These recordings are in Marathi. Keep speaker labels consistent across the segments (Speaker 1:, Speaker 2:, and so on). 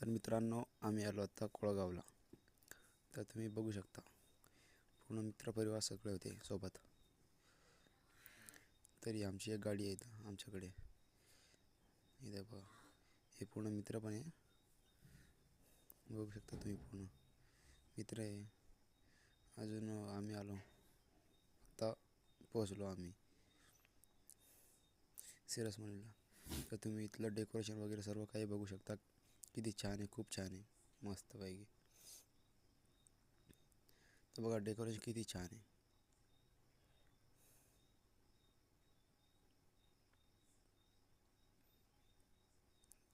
Speaker 1: तर मित्रांनो, आम्ही आलो आता कोळगावला. तर तुम्ही बघू शकता, पूर्ण मित्रपरिवार सगळे होते सोबत. तरी आमची एक गाडी आहे इथं आमच्याकडे. इथे बघा, हे पूर्ण मित्र पण आहे. बघू शकता तुम्ही, पूर्ण मित्र आहे. अजून आम्ही आलो आता, पोहोचलो आम्ही सिरसमणीला. तर तुम्ही इथलं डेकोरेशन वगैरे सर्व काही बघू शकता. किती छान आहे, खूप छान आहे, मस्तपैकी. तर बघा, डेकोरेशन किती छान आहे.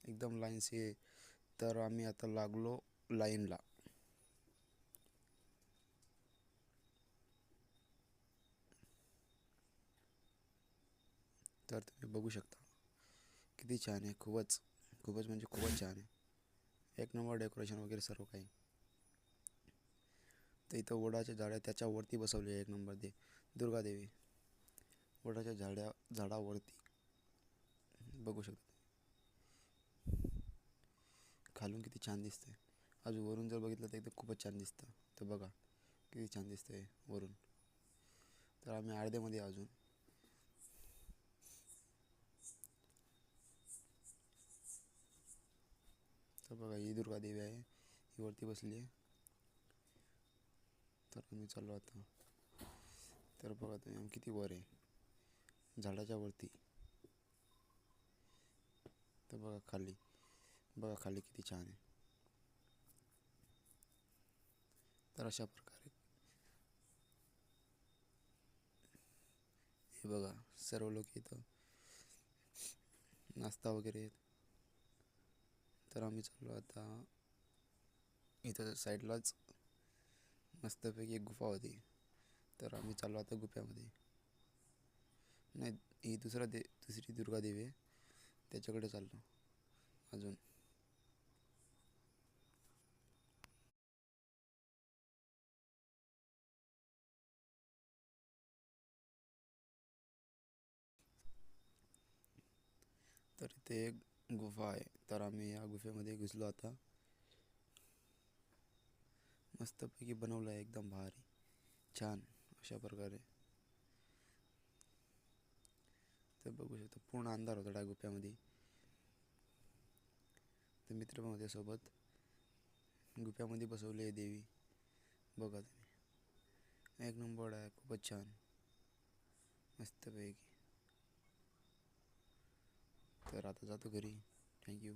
Speaker 1: एकदम लाईनशी. तर आम्ही आता लागलो लाईनला. तर तुम्ही बघू शकता, किती छान आहे. खूपच खूपच म्हणजे खूपच छान आहे. एक नंबर डेकोरेशन वगैरे सर्व काही. तर इथं वडाचे झाड आहे, त्याच्यावरती बसवले आहे एक नंबर दुर्गादेवी. वडाच्या झाडावरती बघू शकता. खालून किती छान दिसतंय. अजून वरून जर बघितलं तर एकदम खूपच छान दिसतं. तर बघा, किती छान दिसतंय वरून. तर आम्ही अर्ध्यामध्ये अजून. तर बघा, ही दुर्गादेवी आहे, ही वरती बसली आहे. तर आम्ही चाललो आता. तर बघा तुम्ही, आम्ही किती वर आहे झाडाच्या वरती. तर बघा खाली, बघा खाली किती छान आहे. तर अशा प्रकारे हे बघा, सर्व लोक इथं नाश्ता वगैरे आहेत. तर आम्ही चाललो आता. इथं साईडलाच मस्तपैकी एक गुफा होती. तर आम्ही चाललो आता गुफ्यामध्ये. नाही, ही दुसरी दुर्गादेवी आहे, त्याच्याकडे चाललो अजून. तर इथे एक गुफा आहे. तर आम्ही या गुफेमध्ये घुसलो आता. मस्तपैकी बनवलं आहे, एकदम भारी, छान अशा प्रकारे. तर बघू शकता, पूर्ण अंधार होता त्या गुफ्यामध्ये. तर मित्र पण होते सोबत. गुफ्यामध्ये बसवली आहे देवी. बघा तुम्ही, एक नंबर आहे, खूपच छान, मस्तपैकी. तर आता जातो घरी. थँक्यू.